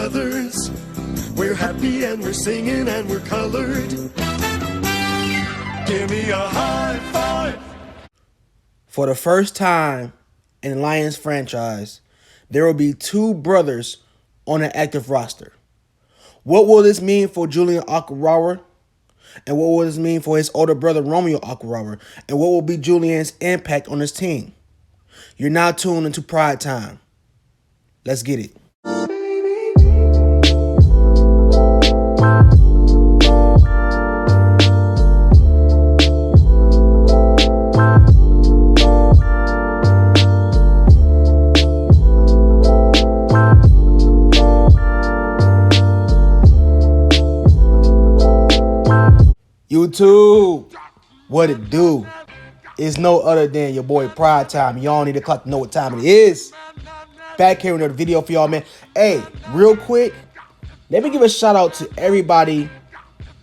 brothers. We're happy and we're singing and we're colored. Give me a high five. For the first time in the Lions franchise, there will be two brothers on an active roster. What will this mean for Julian Okwara? And what will this mean for his older brother, Romeo Okwara? And what will be Julian's impact on his team? You're now tuned into Pride Time. Let's get it. YouTube, what it do? It's no other than your boy Pride Time. Y'all need to clock to know what time it is. Back here with another video for y'all, man. Hey, real quick, let me give a shout out to everybody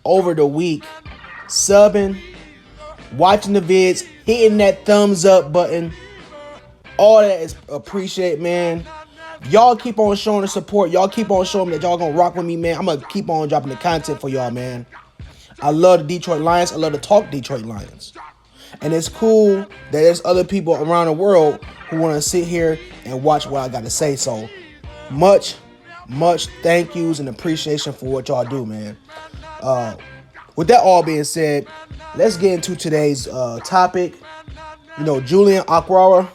over the week subbing, watching the vids, hitting that thumbs up button. All that is appreciated, man. Y'all keep on showing the support. Y'all keep on showing me that y'all gonna rock with me, man. I'm gonna keep on dropping the content for y'all, man. I love the Detroit Lions. I love to talk Detroit Lions. And it's cool that there's other people around the world who want to sit here and watch what I got to say. So much thank yous and appreciation for what y'all do, man. With that all being said, let's get into today's topic. You know, Julian Okwara,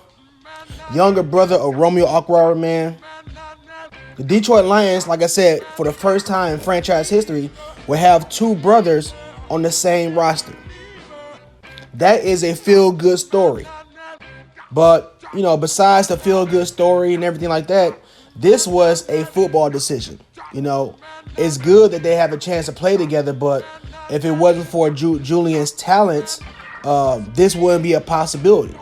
younger brother of Romeo Okwara, man. The Detroit Lions, like I said, for the first time in franchise history, will have two brothers on the same roster. That is a feel-good story. But, you know, besides the feel-good story and everything like that, this was a football decision. You know, it's good that they have a chance to play together, but if it wasn't for Julian's talents, this wouldn't be a possibility.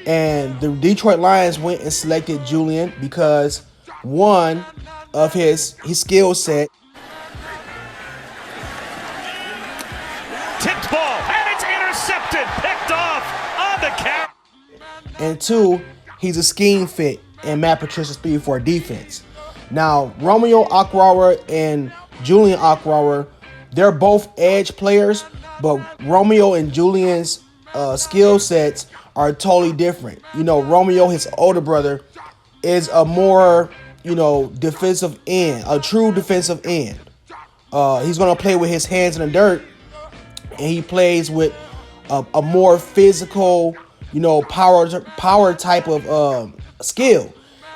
And the Detroit Lions went and selected Julian because one of his skill set. Tipped ball, and it's intercepted, picked off on the count. And two, he's a scheme fit in Matt Patricia's 3-4 defense. Now, Romeo Okwara and Julian Okwara, they're both edge players, but Romeo and Julian's skill sets are totally different. You know, Romeo, his older brother, is a more, you know, defensive end, a true defensive end. He's going to play with his hands in the dirt, and he plays with a more physical, you know, power type of skill.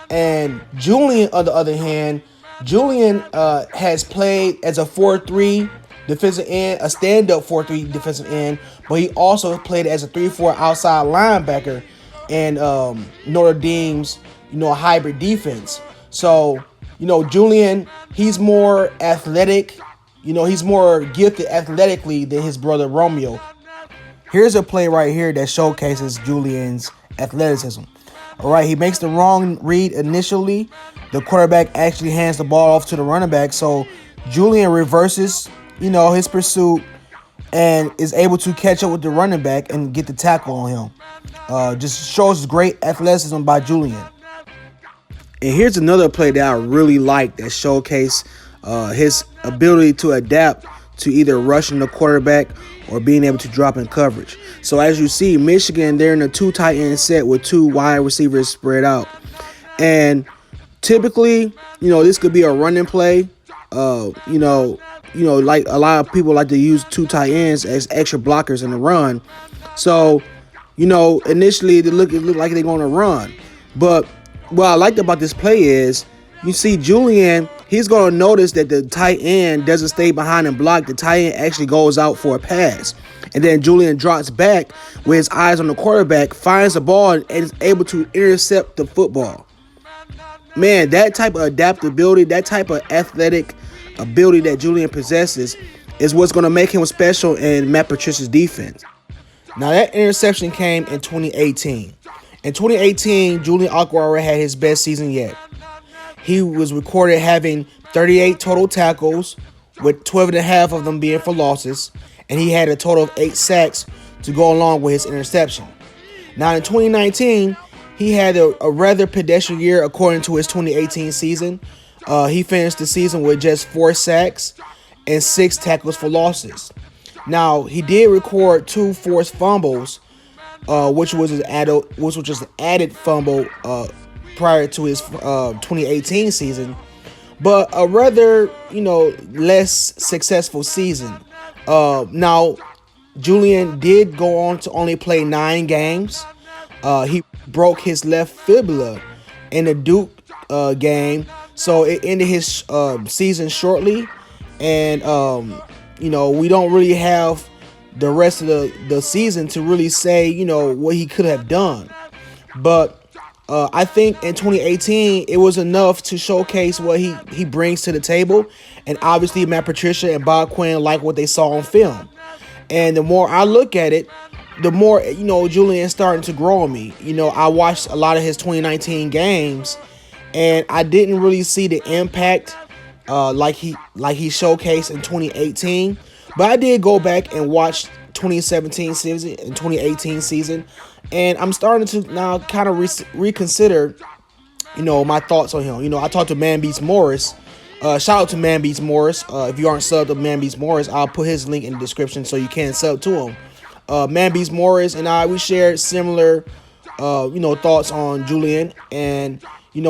And Julian, on the other hand, Julian has played as a 4-3 defensive end, a stand-up 4-3 defensive end, but he also played as a 3-4 outside linebacker in Notre Dame's, you know, hybrid defense. So, you know, Julian, he's more athletic. You know, he's more gifted athletically than his brother Romeo. Here's a play right here that showcases Julian's athleticism. All right, he makes the wrong read initially. The quarterback actually hands the ball off to the running back. So Julian reverses, you know, his pursuit and is able to catch up with the running back and get the tackle on him. Just shows great athleticism by Julian. And here's another play that I really like that showcased his ability to adapt to either rushing the quarterback or being able to drop in coverage. So as you see, Michigan, they're in a two tight end set with two wide receivers spread out. And typically, you know, this could be a running play. You know, like a lot of people like to use two tight ends as extra blockers in the run. So, you know, initially it looked like they're going to run. But what I liked about this play is, you see Julian, he's going to notice that the tight end doesn't stay behind and block. The tight end actually goes out for a pass. And then Julian drops back with his eyes on the quarterback, finds the ball, and is able to intercept the football. Man, that type of adaptability, that type of athletic ability that Julian possesses is what's going to make him special in Matt Patricia's defense. Now, that interception came in 2018. In 2018, Julian Okwara had his best season yet. He was recorded having 38 total tackles, with 12 and a half of them being for losses, and he had a total of 8 sacks to go along with his interception. Now, in 2019, he had a rather pedestrian year according to his 2018 season. He finished the season with just 4 sacks and 6 tackles for losses. Now, he did record 2 forced fumbles, which was an added fumble prior to his 2018 season, but a rather, less successful season. Now, Julian did go on to only play 9 games. He broke his left fibula in the Duke game, so it ended his season shortly. And we don't really have the rest of the season to really say what he could have done. But I think in 2018 it was enough to showcase what he brings to the table, and obviously Matt Patricia and Bob Quinn like what they saw on film. And the more I look at it, the more Julian's starting to grow on me. I watched a lot of his 2019 games, and I didn't really see the impact like he showcased in 2018. But I did go back and watch 2017 season and 2018 season, and I'm starting to now kind of reconsider, my thoughts on him. I talked to Man Beats Morris. Shout out to Man Beats Morris. If you aren't subbed to Man Beats Morris, I'll put his link in the description so you can sub to him. Man Beats Morris and we shared similar, thoughts on Julian, and he's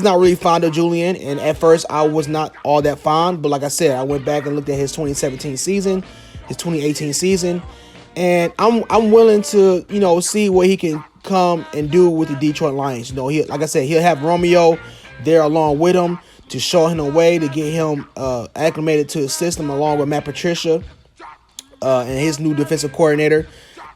not really fond of Julian. And at first, I was not all that fond, but like I said, I went back and looked at his 2017 season, his 2018 season, and I'm willing to see what he can come and do with the Detroit Lions. Like I said, he'll have Romeo there along with him to show him a way to get him acclimated to the system, along with Matt Patricia and his new defensive coordinator.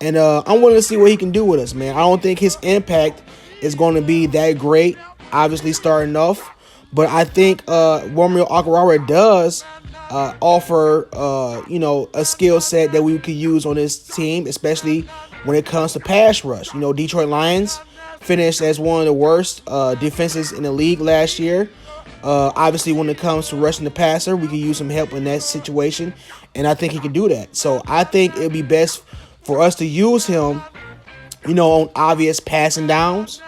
And I'm willing to see what he can do with us, man. I don't think his impact is going to be that great, obviously starting off, but I think Romeo Okwara does offer a skill set that we could use on this team, especially when it comes to pass rush. Detroit Lions finished as one of the worst defenses in the league last year. Obviously, when it comes to rushing the passer, we can use some help in that situation, and I think he can do that. So I think it'd be best for us to use him, on obvious passing downs.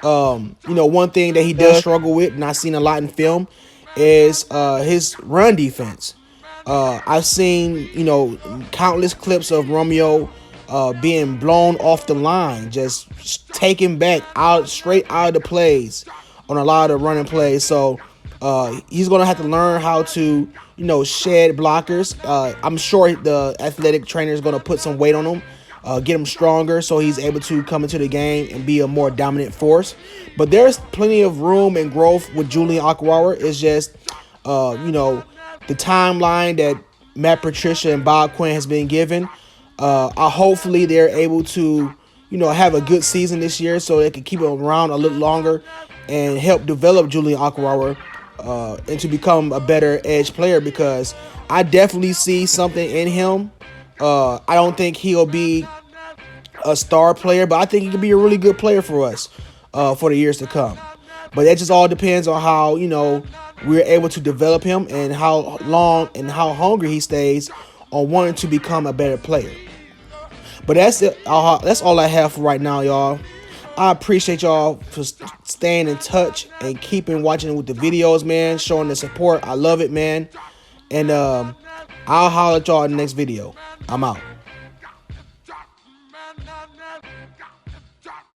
One thing that he does struggle with, and I've seen a lot in film, is his run defense. I've seen, countless clips of Romeo being blown off the line, just taken back straight out of the plays on a lot of running plays. So he's going to have to learn how to, shed blockers. I'm sure the athletic trainer is going to put some weight on him, get him stronger so he's able to come into the game and be a more dominant force. But there's plenty of room and growth with Julian Okwara. It's just, the timeline that Matt Patricia and Bob Quinn has been given. Hopefully they're able to, have a good season this year so they can keep him around a little longer and help develop Julian Okwara and to become a better edge player, because I definitely see something in him. I don't think he'll be a star player, but I think he could be a really good player for us for the years to come. But that just all depends on how, we're able to develop him and how long and how hungry he stays on wanting to become a better player. But that's it. That's all I have for right now, y'all. I appreciate y'all for staying in touch and keeping watching with the videos, man, showing the support. I love it, man. And I'll holler at y'all in the next video. I'm out.